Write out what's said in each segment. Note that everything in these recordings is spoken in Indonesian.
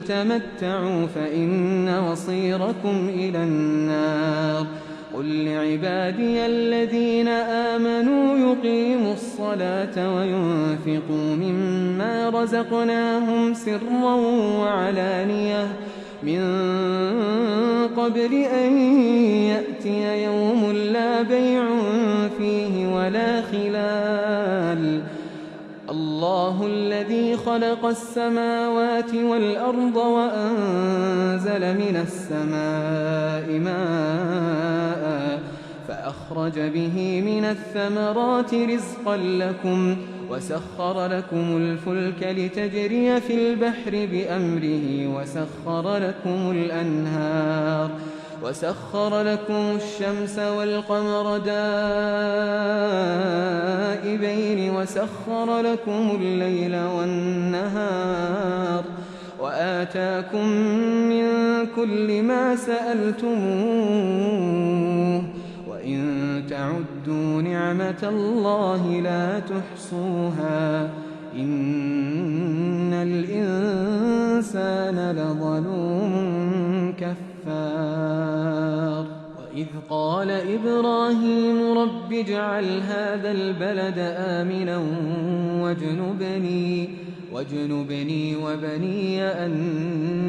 تمتعوا فإن مصيركم إلى النار. قل لعبادي الذين آمنوا يقيموا الصلاة وينفقوا مما رزقناهم سرا وعلانية من قبل أن يأتي يوم لا بيع فيه ولا خلال. الله الذي خلق السماوات والأرض وأنزل من السماء ماء فأخرج به من الثمرات رزقا لكم وسخر لكم الفلك لتجري في البحر بأمره وسخر لكم الشمس والقمر دائبين وسخر لكم الليل والنهار وآتاكم من كل ما سألتموه وإن تعدوا نعمة الله لا تحصوها إن الإنسان لظلوم كفار. وإذ قال إبراهيم رب اجعل هذا البلد آمنا واجنبني وبني أن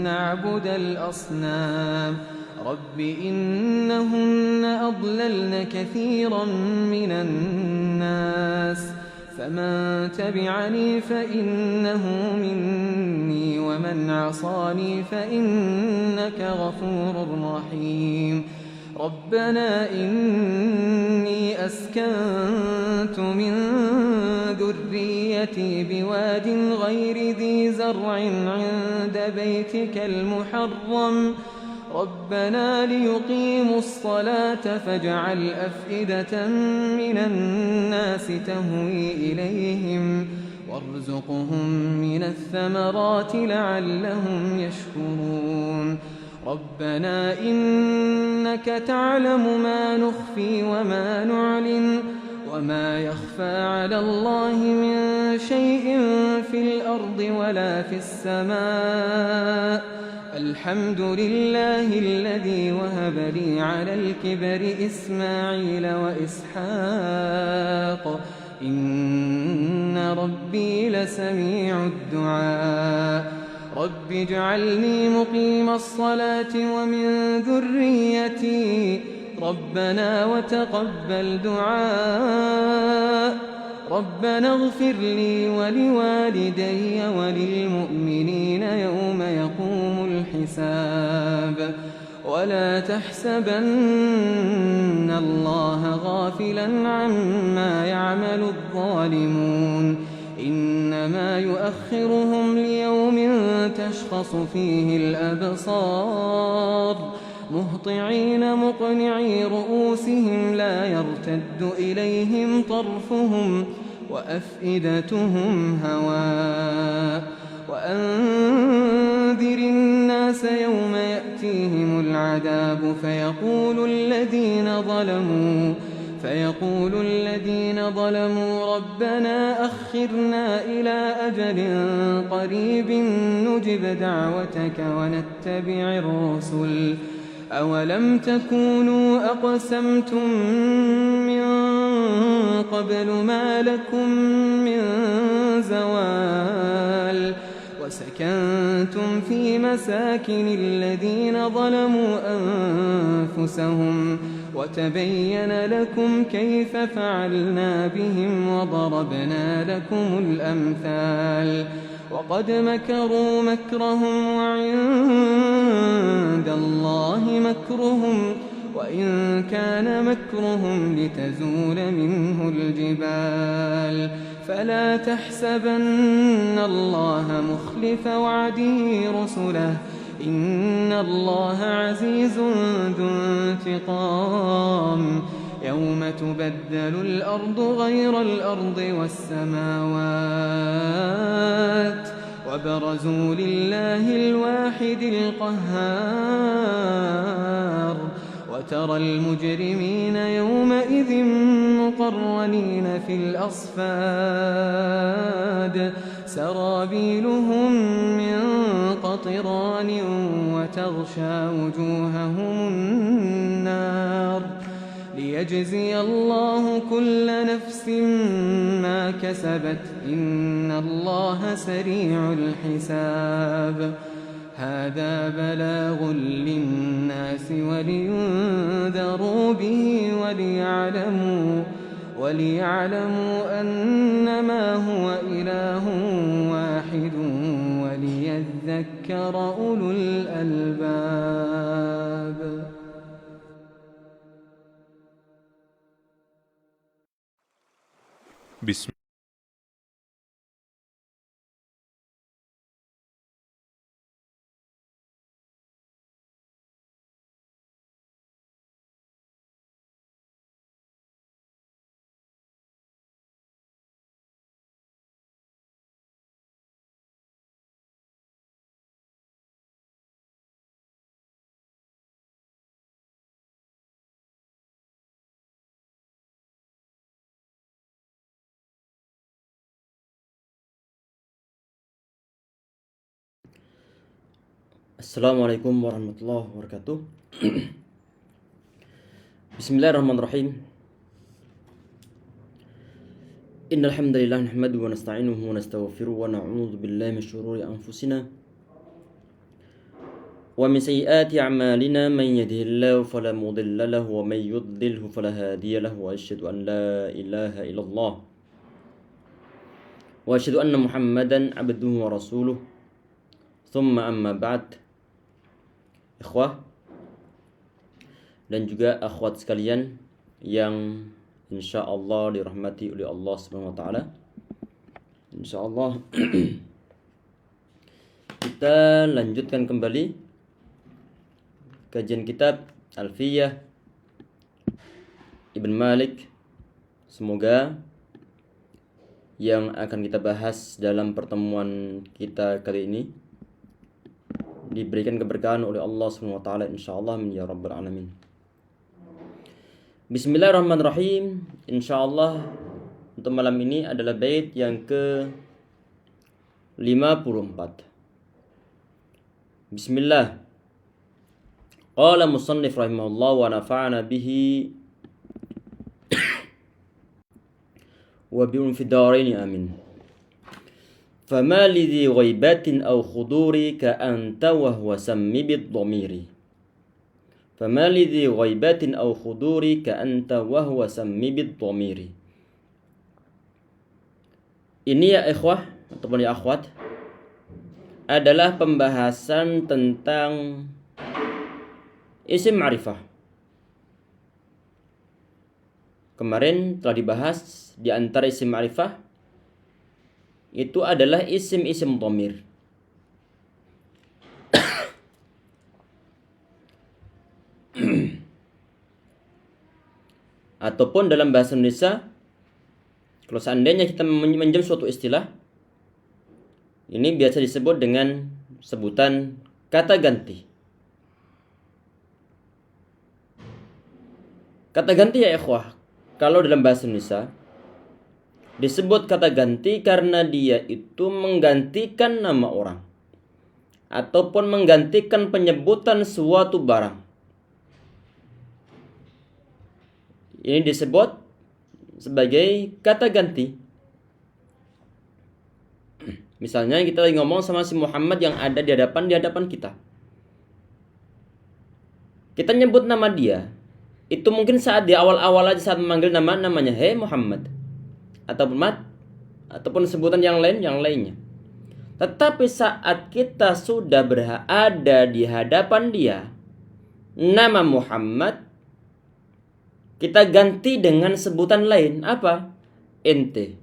نعبد الأصنام. رب إنهن أضللن كثيرا من الناس فمن تبعني فإنه مني ومن عصاني فإنك غفور رحيم. ربنا إني أسكنت من ذريتي بواد غير ذي زرع عند بيتك المحرم ربنا ليقيموا الصلاة فاجعل أفئدة من الناس تهوي إليهم وارزقهم من الثمرات لعلهم يشكرون. ربنا إنك تعلم ما نخفي وما نعلن وما يخفى على الله من شيء في الأرض ولا في السماء. الحمد لله الذي وهب لي على الكبر إسماعيل وإسحاق إن ربي لسميع الدعاء. رب اجعلني مقيم الصلاة ومن ذريتي ربنا وتقبل دعاء. ربنا اغفر لي ولوالدي وللمؤمنين يوم يقوم الحساب. ولا تحسبن الله غافلا عما يعمل الظالمون إنما يؤخرهم ليوم تشخص فيه الأبصار مهطعين مقنعي رؤوسهم لا يرتد إليهم طرفهم وأفئدتهم هواء. وأنذر الناس يوم يأتيهم العذاب فيقول الذين ظلموا ربنا أخرنا إلى أجل قريب نجب دعوتك ونتبع الرسل أولم تكونوا أقسمتم من قبل ما لكم من زوال وسكنتم في مساكن الذين ظلموا أنفسهم وتبين لكم كيف فعلنا بهم وضربنا لكم الأمثال. وقد مكروا مكرهم وعند الله مكرهم وإن كان مكرهم لتزول منه الجبال. فلا تحسبن الله مخلف وعده رسله إن الله عزيز ذو انتقام. يوم تبدل الأرض غير الأرض والسماوات وبرزوا لله الواحد القهار. وترى المجرمين يومئذ مقرنين في الأصفاد سرابيلهم من قطران وتغشى وجوههم النار ليجزي الله كل نفس ما كسبت إن الله سريع الحساب هذا بلاغ للناس ولينذروا به وليعلموا أنما هو إله واحد وليذكر أولو الألباب. بسم Assalamualaikum warahmatullahi wabarakatuh. Bismillahirrahmanirrahim. Innal hamdalillah nahmaduhu wa nasta'inuhu wa nastaghfiruhu wa na'udzu billahi min syururi anfusina wa min sayyiati a'malina man yahdihillahu fala mudilla lahu wa man yudlilhu fala hadiya lahu wa asyhadu an la ilaha illallah wa asyhadu anna Muhammadan 'abduhu wa rasuluh. Tsumma amma ba'd. Ikhwah dan juga akhwat sekalian yang insyaallah dirahmati oleh Allah Subhanahu wa taala. Insyaallah kita lanjutkan kembali kajian kitab Alfiyah Ibn Malik. Semoga yang akan kita bahas dalam pertemuan kita kali ini diberikan keberkahan oleh Allah Subhanahu wa taala insyaallah ya rabbal alamin. Bismillahirrahmanirrahim. Insyaallah untuk malam ini adalah bait yang ke-54. Bismillah. Qala musannif rahimahullah wa nafa'ana bihi wa bi'un fid dharain amin. فما لذي غيبات أو خضور كأنت وهو سمي بالضمير فما لذي غيبات أو خضور كأنت وهو سمي بالضمير. Ini ya ikhwah ataupun ya akhwat adalah pembahasan tentang isim ma'rifah. Kemarin telah dibahas di antara isim ma'rifah itu adalah isim-isim dhamir. Ataupun dalam bahasa Indonesia, kalau seandainya kita meminjam suatu istilah, ini biasa disebut dengan sebutan kata ganti. Kata ganti ya ikhwah, kalau dalam bahasa Indonesia disebut kata ganti karena dia itu menggantikan nama orang ataupun menggantikan penyebutan suatu barang. Ini disebut sebagai kata ganti. Misalnya kita lagi ngomong sama si Muhammad yang ada di hadapan kita. Kita nyebut nama dia. Itu mungkin saat di awal-awal aja saat memanggil namanya, "Hei Muhammad." ataupun sebutan yang lainnya. Tetapi saat kita sudah berada di hadapan dia, nama Muhammad, kita ganti dengan sebutan lain. Apa? Ente,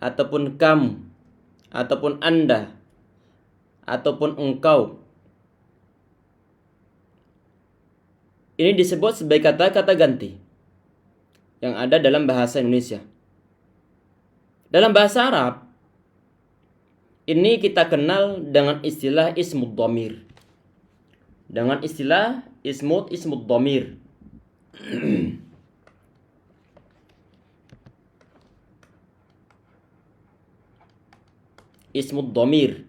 ataupun kamu, ataupun anda, ataupun engkau. Ini disebut sebagai kata-kata ganti yang ada dalam bahasa Indonesia. Dalam bahasa Arab, ini kita kenal dengan istilah ismud dhamir. Dengan istilah ismud dhamir. ismud dhamir.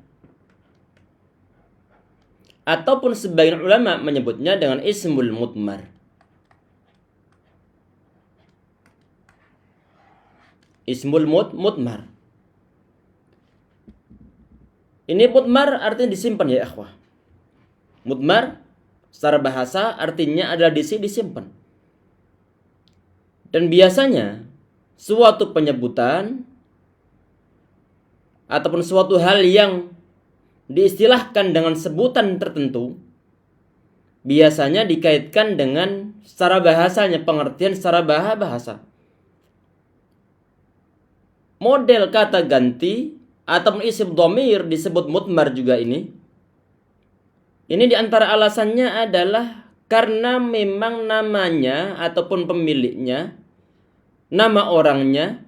Ataupun sebagian ulama menyebutnya dengan ismul mudmar. Ismul mudmar. Ini mudmar artinya disimpan ya ikhwah. Mudmar secara bahasa artinya adalah disimpan. Dan biasanya suatu penyebutan ataupun suatu hal yang diistilahkan dengan sebutan tertentu biasanya dikaitkan dengan secara bahasanya, pengertian secara bahasa. Model kata ganti ataupun isim dhamir disebut mudmar juga ini. Ini diantara alasannya adalah karena memang namanya ataupun pemiliknya, nama orangnya,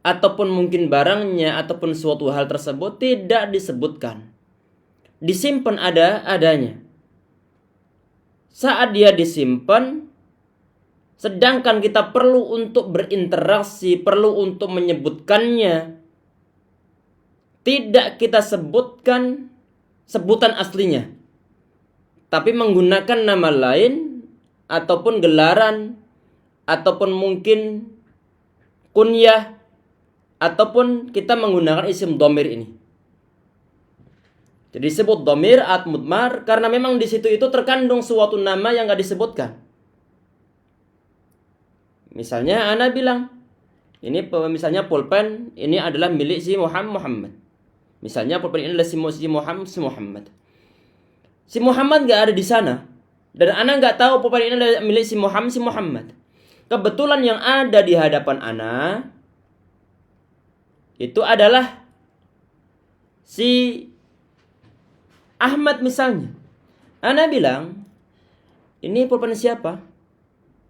ataupun mungkin barangnya ataupun suatu hal tersebut tidak disebutkan. Disimpan adanya. Saat dia disimpan, sedangkan kita perlu untuk berinteraksi, perlu untuk menyebutkannya, tidak kita sebutkan sebutan aslinya, tapi menggunakan nama lain ataupun gelaran ataupun mungkin kunyah ataupun kita menggunakan isim dhamir ini. Jadi disebut dhamir atau mudmar karena memang di situ itu terkandung suatu nama yang enggak disebutkan. Misalnya ana bilang, ini misalnya pulpen ini adalah milik si Muhammad. Misalnya pulpen ini adalah si Muhammad. Si Muhammad enggak ada di sana dan ana enggak tahu pulpen ini adalah milik si Muhammad. Kebetulan yang ada di hadapan ana itu adalah si Ahmad misalnya. Ana bilang, ini pulpen siapa?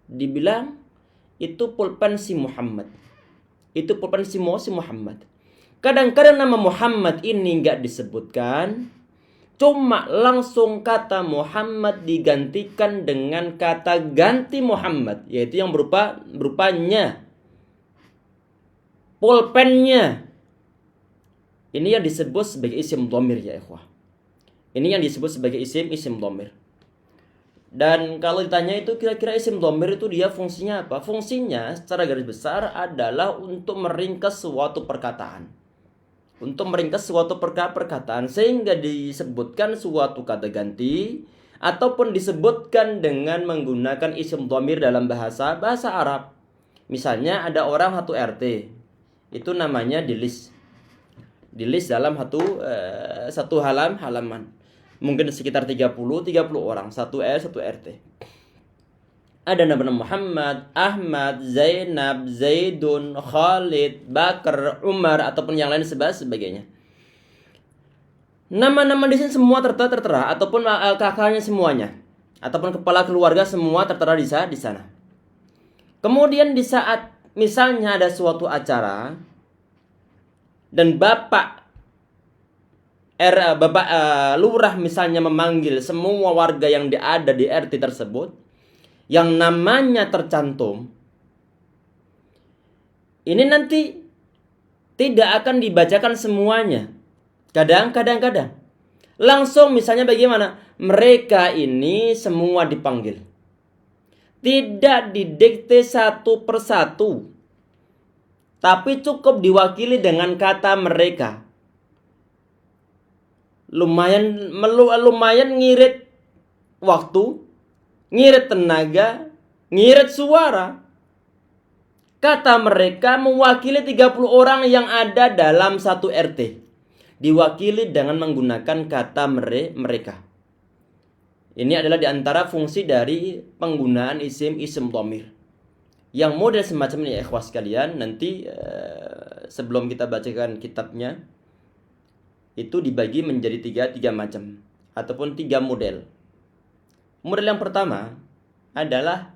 Dibilang, itu pulpen si Muhammad. Itu pulpen si Muhammad. Kadang-kadang nama Muhammad ini enggak disebutkan. Cuma langsung kata Muhammad digantikan dengan kata ganti Muhammad. Yaitu yang berupanya pulpennya. Ini yang disebut sebagai isim dhamir ya ikhwah. Ini yang disebut sebagai isim dhamir. Dan kalau ditanya itu kira-kira isim dhamir itu dia fungsinya apa? Fungsinya secara garis besar adalah untuk meringkas suatu perkataan. Untuk meringkas suatu perkataan sehingga disebutkan suatu kata ganti ataupun disebutkan dengan menggunakan isim dhamir dalam bahasa Arab. Misalnya ada orang satu RT. Itu namanya dilis. Dilis dalam satu halaman. Mungkin sekitar 30 orang, satu RT. Ada nama Muhammad, Ahmad, Zainab, Zaidun, Khalid, Bakar, Umar ataupun yang lain sebagainya. Nama-nama di sini semua tertera ataupun kakaknya semuanya ataupun kepala keluarga semua tertera di sana. Kemudian di saat misalnya ada suatu acara dan bapak lurah misalnya memanggil semua warga yang ada di RT tersebut yang namanya tercantum, ini nanti tidak akan dibacakan semuanya. Kadang-kadang langsung misalnya bagaimana? Mereka ini semua dipanggil. Tidak didikte satu persatu, tapi cukup diwakili dengan kata mereka. Lumayan ngirit waktu, ngirit tenaga, ngirit suara. Kata mereka mewakili 30 orang yang ada dalam satu RT. Diwakili dengan menggunakan kata mereka. Ini adalah diantara fungsi dari penggunaan isim dhamir. Yang model semacam ini ya ikhwas sekalian, nanti sebelum kita bacakan kitabnya, itu dibagi menjadi tiga macam ataupun 3 model. Model yang pertama adalah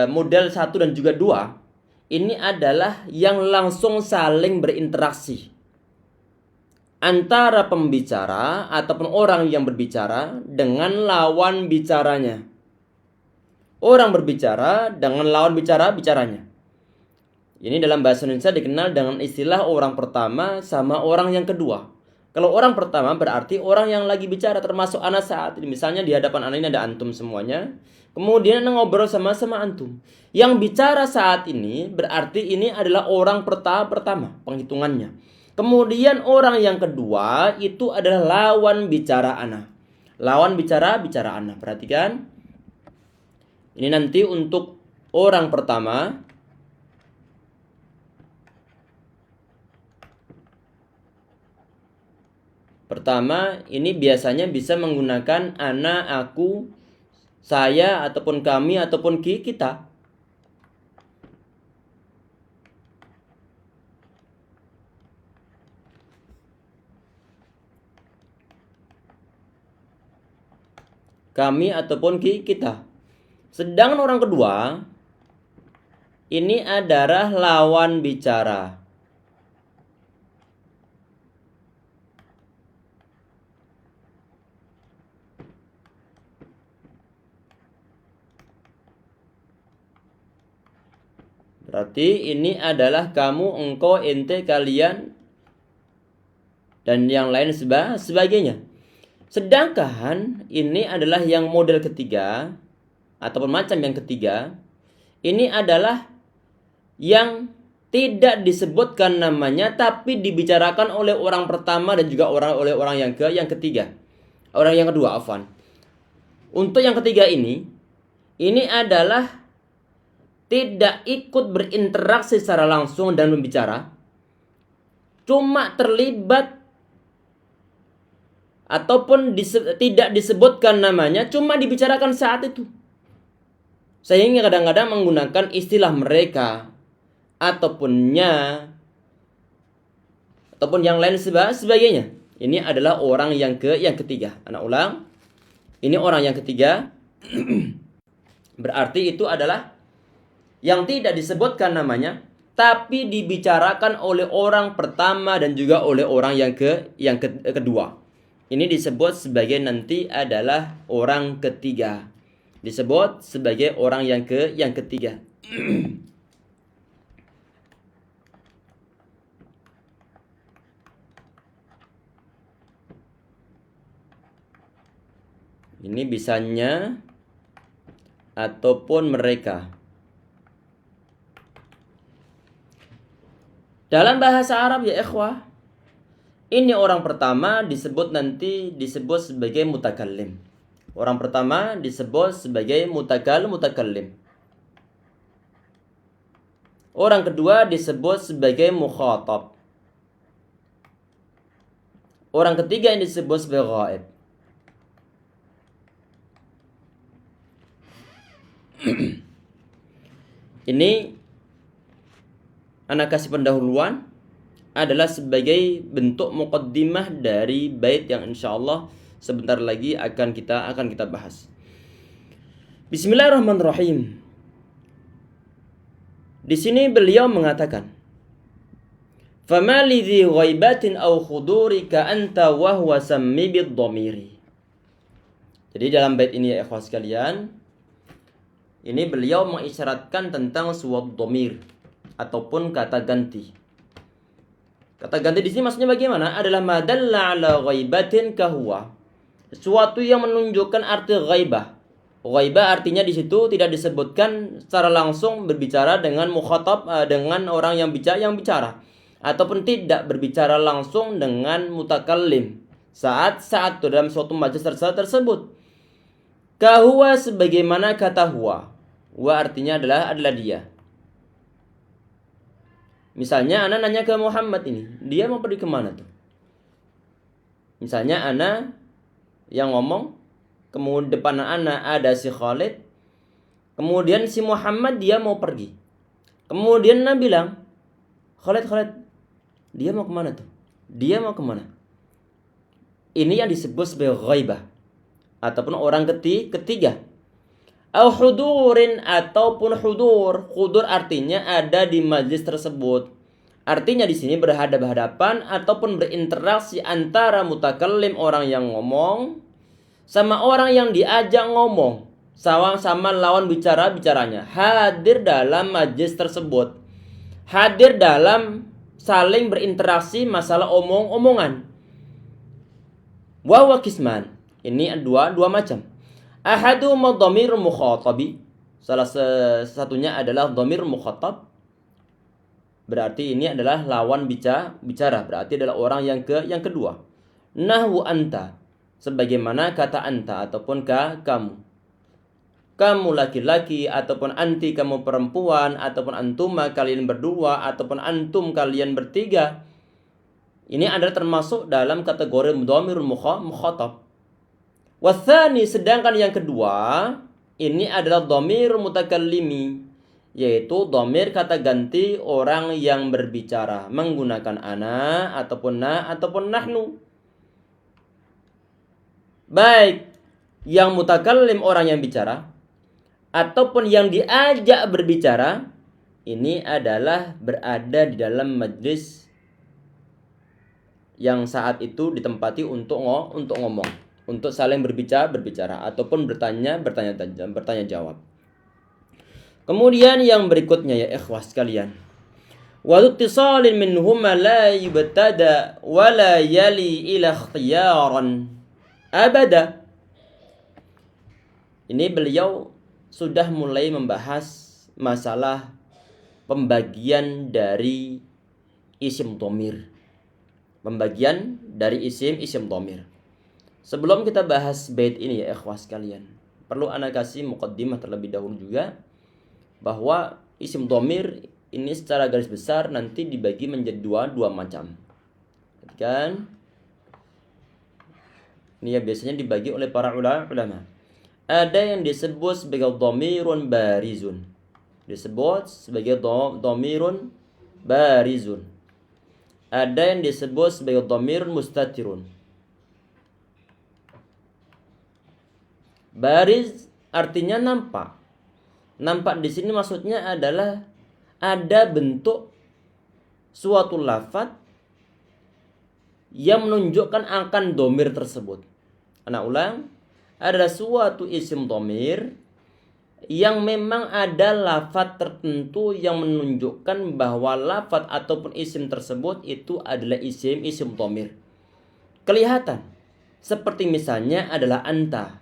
model 1 dan juga 2. Ini adalah yang langsung saling berinteraksi antara pembicara ataupun orang yang berbicara dengan lawan bicaranya. Orang berbicara dengan lawan bicaranya. Ini dalam bahasa Indonesia dikenal dengan istilah orang pertama sama orang yang kedua. Kalau orang pertama berarti orang yang lagi bicara, termasuk anak saat ini. Misalnya di hadapan anak ini ada antum semuanya. Kemudian anak ngobrol sama antum. Yang bicara saat ini berarti ini adalah orang pertama penghitungannya. Kemudian orang yang kedua itu adalah lawan bicara anak. Lawan bicara anak. Perhatikan. Ini nanti untuk orang pertama. Pertama, ini biasanya bisa menggunakan ana, aku, saya, ataupun kami, ataupun kita. Kami ataupun kita. Sedangkan orang kedua, ini adalah lawan bicara. Berarti ini adalah kamu, engkau, ente, kalian, dan yang lain sebagainya. Sedangkan ini adalah yang model ketiga, ataupun macam yang ketiga. Ini adalah yang tidak disebutkan namanya, tapi dibicarakan oleh orang pertama dan juga oleh orang yang ketiga. Orang yang kedua, afwan. Untuk yang ketiga ini adalah tidak ikut berinteraksi secara langsung dan membicara, cuma terlibat ataupun tidak disebutkan namanya, cuma dibicarakan saat itu. Sehingga kadang-kadang menggunakan istilah mereka ataupun yang lain sebagainya. Ini adalah orang yang ketiga. Anak ulang. Ini orang yang ketiga. Berarti itu adalah yang tidak disebutkan namanya, tapi dibicarakan oleh orang pertama dan juga oleh orang yang kedua. Ini disebut sebagai nanti adalah orang ketiga. Disebut sebagai orang yang ketiga. Ini bisanya ataupun mereka. Dalam bahasa Arab ya ikhwah, ini orang pertama disebut sebagai mutakallim. Orang pertama disebut sebagai mutakallim. Orang kedua disebut sebagai mukhatab. Orang ketiga yang disebut sebagai ghaib. Ini anak kasih pendahuluan adalah sebagai bentuk muqaddimah dari bait yang insyaallah sebentar lagi akan kita bahas. Bismillahirrahmanirrahim. Di sini beliau mengatakan, "Fama lidhi ghaibatin aw khudurika anta wa huwa sammi bid-dhamiri." Jadi dalam bait ini ya ikhwas sekalian, ini beliau mengisyaratkan tentang suatu dhamir ataupun kata ganti. Kata ganti di sini maksudnya bagaimana? Adalah madalla ala ghaibatin kahuwa. Sesuatu yang menunjukkan arti ghaibah. Ghaibah artinya di situ tidak disebutkan secara langsung berbicara dengan mukhatab, dengan orang yang bicara ataupun tidak berbicara langsung dengan mutakallim saat dalam suatu majelis tersebut. Kahuwa sebagaimana kata huwa. Huwa artinya adalah dia. Misalnya ana nanya ke Muhammad ini, dia mau pergi kemana tuh? Misalnya ana yang ngomong, kemudian depan ana ada si Khalid, kemudian si Muhammad dia mau pergi. Kemudian ana bilang, Khalid, dia mau kemana tuh? Dia mau kemana? Ini yang disebut sebagai ghaibah ataupun orang ketiga. Au hudurin ataupun hudur. Hudur artinya ada di majlis tersebut. Artinya di sini berhadapan-hadapan ataupun berinteraksi antara mutakallim orang yang ngomong sama orang yang diajak ngomong. Sama lawan bicaranya hadir dalam majlis tersebut. hadir dalam saling berinteraksi masalah omong-omongan. Wa huwa qisman. Ini dua macam. Ahaduhuma dhamirul mukhatabi. Salah satunya adalah dhamir mukhatab. Berarti ini adalah lawan bicara. Berarti adalah orang yang kedua. Nahwu anta. Sebagaimana kata anta ataupun kamu. Kamu laki-laki ataupun anti kamu perempuan ataupun antuma kalian berdua ataupun antum kalian bertiga. Ini adalah termasuk dalam kategori dhamirul mukhatab. Wathani, sedangkan yang kedua ini adalah dhamir mutakallimi, yaitu dhamir kata ganti orang yang berbicara menggunakan ana ataupun na ataupun nahnu. Baik yang mutakallim orang yang bicara ataupun yang diajak berbicara, ini adalah berada di dalam majlis yang saat itu ditempati untuk ngomong, untuk saling berbicara ataupun bertanya jawab. Kemudian yang berikutnya ya ikhwah sekalian, wa ittisalin minhuma la yubtada wa la yali ila ikhtiyaran abada. Ini beliau sudah mulai membahas masalah pembagian dari isim dhamir. Pembagian dari isim dhamir. Sebelum kita bahas bait ini ya ikhwah sekalian, perlu ana kasih muqaddimah terlebih dahulu juga bahwa isim dhamir ini secara garis besar nanti dibagi menjadi dua macam. Kan? Ini ya biasanya dibagi oleh para ulama. Ada yang disebut sebagai dhamirun barizun. Disebut sebagai dhamirun barizun. Ada yang disebut sebagai dhamirun mustatirun. Bariz artinya nampak. Nampak di sini maksudnya adalah ada bentuk suatu lafaz yang menunjukkan akan dhamir tersebut. Ana ulang, ada suatu isim dhamir yang memang ada lafaz tertentu yang menunjukkan bahwa lafaz ataupun isim tersebut itu adalah isim dhamir. Kelihatan. Seperti misalnya adalah anta.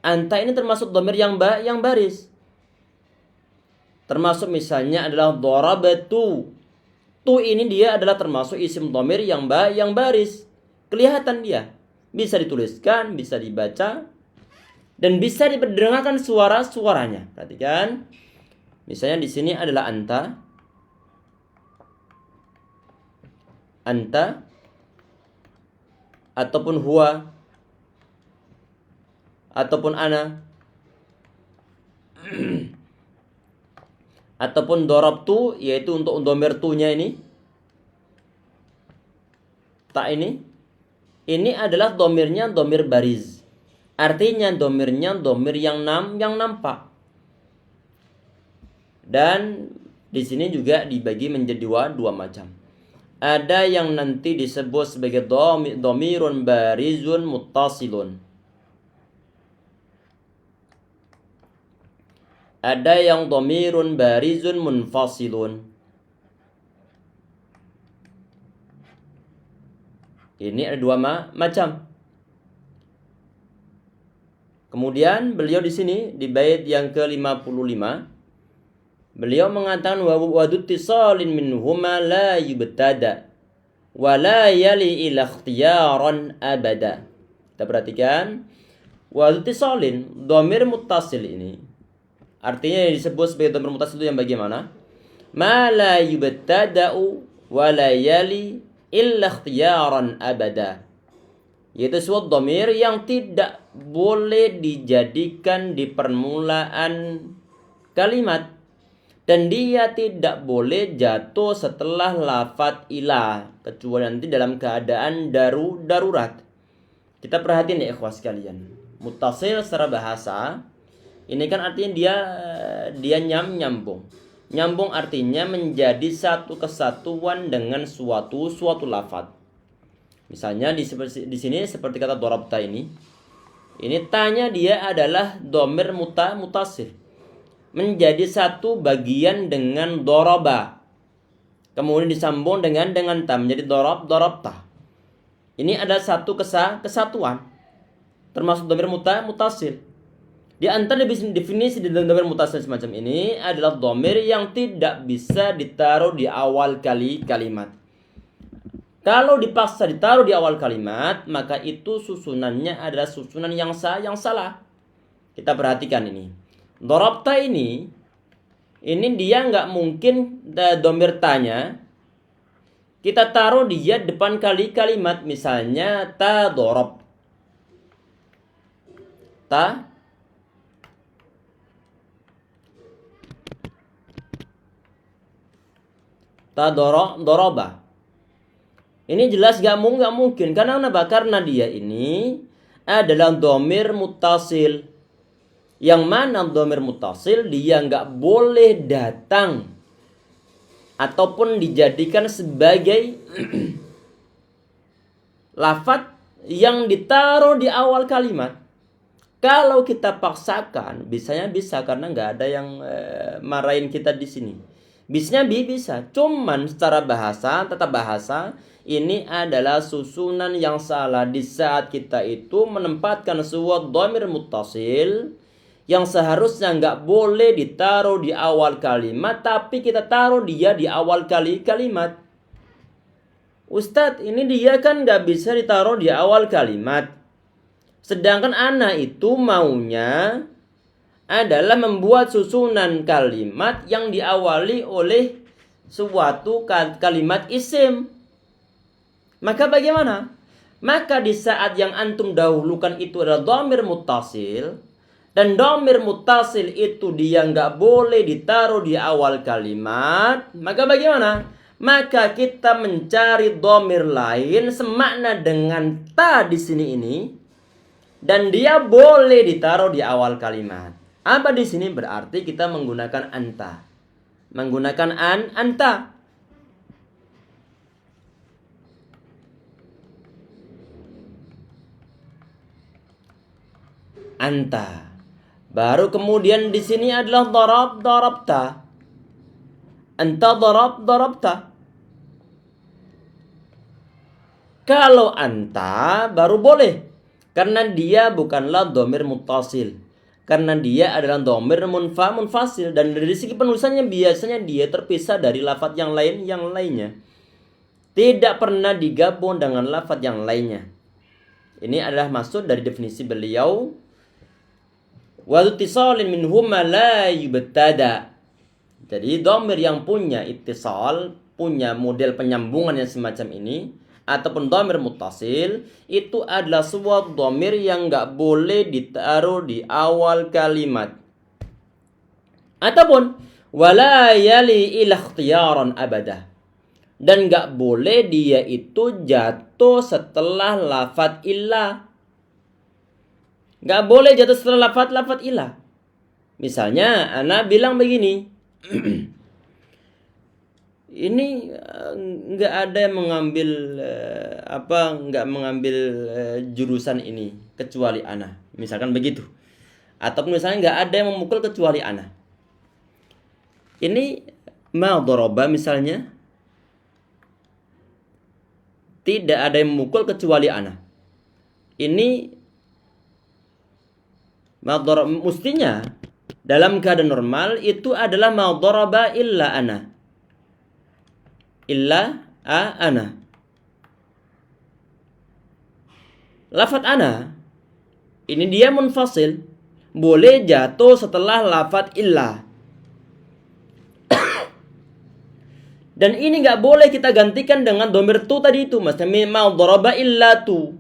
Anta ini termasuk dhamir yang baris. Termasuk misalnya adalah darabatu. Tu ini dia adalah termasuk isim dhamir yang baris. Kelihatan dia. Bisa dituliskan, bisa dibaca, dan bisa diperdengarkan suaranya. Perhatikan. Misalnya di sini adalah anta. Anta ataupun huwa ataupun ana ataupun darabtu, yaitu untuk dhamir tu-nya ini. Tak ini adalah dhamirnya dhamir bariz. Artinya dhamirnya dhamir yang nampak. Dan di sini juga dibagi menjadi dua macam. Ada yang nanti disebut sebagai dhamirun barizun muttasilun. Ada yang dhamirun barizun munfasilun. Ini ada dua macam. Kemudian beliau di sini di bait yang ke-55 beliau mengatakan wa waduttisalin minhuma la yubtada wa la yali ila ikhtiyaran abada. Kita perhatikan waduttisalin dhamir muttasil ini artinya yang disebut sebagai dhamir muttasil itu yang bagaimana? Ma la yubtada'u wa la yali illa ikhtiyaran abada. Yaitu suatu dhamir yang tidak boleh dijadikan di permulaan kalimat dan dia tidak boleh jatuh setelah lafaz ila kecuali nanti dalam keadaan darurat. Kita perhatiin ya ikhwas sekalian. Muttasil secara bahasa ini kan artinya dia nyambung. Nyambung artinya menjadi satu kesatuan dengan suatu lafaz. Misalnya di sini seperti kata darabta ini tanya dia adalah dhamir muttasil menjadi satu bagian dengan daraba. kemudian disambung dengan ta menjadi dorobta. Ini ada satu kesatuan, termasuk dhamir mutasil. Di antara definisi di dalam dhamir mutasil semacam ini adalah dhamir yang tidak bisa ditaruh di awal kalimat. Kalau dipaksa ditaruh di awal kalimat, maka itu susunannya adalah susunan yang salah. Kita perhatikan ini. Dorobta ini dia nggak mungkin dhamir tanya kita taruh dia depan kalimat. Misalnya ta dorob. Ta doroba. Ini jelas gak mungkin. Karena apa? Karena dia ini adalah dhamir muttasil. Yang mana dhamir muttasil dia gak boleh datang ataupun dijadikan sebagai lafadz yang ditaruh di awal kalimat. Kalau kita paksakan, bisanya bisa karena gak ada yang marahin kita di sini. Bisanya bisa. Cuman secara bahasa, tata bahasa, ini adalah susunan yang salah di saat kita itu menempatkan sebuah dhamir muttasil yang seharusnya nggak boleh ditaruh di awal kalimat, tapi kita taruh dia di awal kalimat. Ustadz, ini dia kan nggak bisa ditaruh di awal kalimat. Sedangkan ana itu maunya adalah membuat susunan kalimat yang diawali oleh suatu kalimat isim. Maka bagaimana? Maka di saat yang antum dahulukan itu adalah dhamir muttasil, dan dhamir muttasil itu dia nggak boleh ditaruh di awal kalimat, maka bagaimana? Maka kita mencari dhamir lain semakna dengan ta di sini ini, dan dia boleh ditaruh di awal kalimat. Apa di sini? Berarti kita menggunakan anta. Menggunakan anta. Anta. Baru kemudian di sini adalah darabta. Anta darabta. Kalau anta baru boleh, karena dia bukanlah dhamir muttasil. Karena dia adalah dhamir munfasil, dan dari segi penulisannya biasanya dia terpisah dari lafadz yang lainnya. Tidak pernah digabung dengan lafadz yang lainnya. Ini adalah maksud dari definisi beliau. Wa ittisalin minhuma la yubtada. Jadi dhamir yang punya ittisal, punya model penyambungan yang semacam ini, ataupun dhamir muttasil, itu adalah sebuah dhamir yang enggak boleh ditaruh di awal kalimat. Ataupun wala yali ila ikhtiyaran abadah. Dan enggak boleh dia itu jatuh setelah lafadz illah. Gak boleh jatuh setelah lafadz ilah. Misalnya, ana bilang begini. Ini nggak ada yang mengambil jurusan ini kecuali ana. Misalkan begitu. Atau misalnya nggak ada yang memukul kecuali ana. Ini ma doroba misalnya. Tidak ada yang memukul kecuali ana. Ini mestinya dalam keadaan normal itu adalah ma daraba illa ana. Illa ana. Lafadz ana ini dia munfasil, boleh jatuh setelah lafadz illa. Dan ini nggak boleh kita gantikan dengan dhamir tu tadi itu, maksudnya ma daraba illa tu.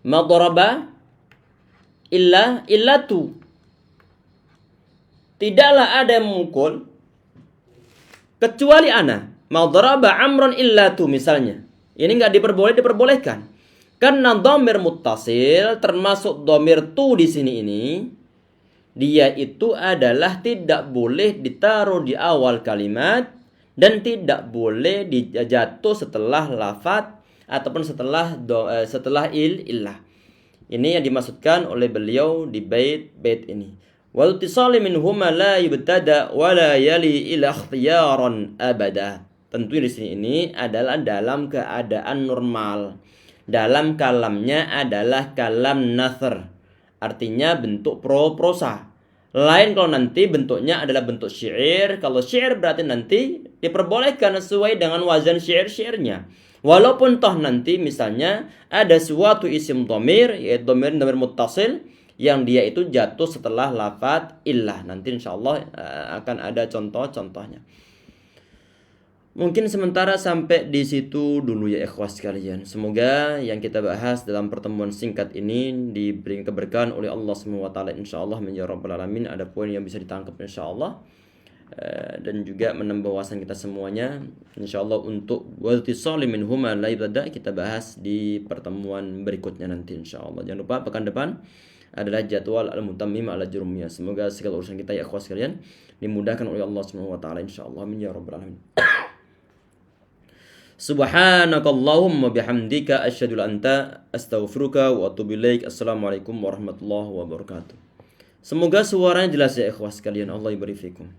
Ma daraba illa tu. Tidaklah ada yang memukul kecuali ana. Ma daraba amran illa tu misalnya. Ini enggak diperbolehkan. Karena dhamir muttasil termasuk dhamir tu di sini ini, dia itu adalah tidak boleh ditaruh di awal kalimat dan tidak boleh dijatuh setelah lafadz ataupun setelah illah. Ini yang dimaksudkan oleh beliau di bait ini. Wal ittisali minhuma la yubtada wa la yali ila ikhtiyaran abada. Tentu di sini ini adalah dalam keadaan normal. Dalam kalamnya adalah kalam nathar. Artinya bentuk prosa. Lain kalau nanti bentuknya adalah bentuk syair. Kalau syair berarti nanti diperbolehkan sesuai dengan wazan syair-syairnya. Walaupun toh nanti misalnya ada suatu isim dhamir, yaitu dhamir muttasil, yang dia itu jatuh setelah lafadz illah. Nanti insyaallah akan ada contoh-contohnya. Mungkin sementara sampai di situ dulu ya ikhwas sekalian. Semoga yang kita bahas dalam pertemuan singkat ini diberi keberkahan oleh Allah SWT insyaallah min ya rabbal alamin. Ada poin yang bisa ditangkap insyaallah. Dan juga menambah wawasan kita semuanya insyaallah. Untuk waltisali minhuma la ibtada kita bahas di pertemuan berikutnya nanti insyaallah. Jangan lupa pekan depan adalah jadwal al-mutammim ala jurumiyah. Semoga segala urusan kita ya ikhwas sekalian dimudahkan oleh Allah SWT insyaallah min ya rabbal alamin. Subhanakallahumma bihamdika asyhadu an anta astaghfiruka wa atubu ilaik. Assalamualaikum warahmatullahi wabarakatuh. Semoga suaranya jelas ya ikhwas sekalian. Allah ibarik fikum.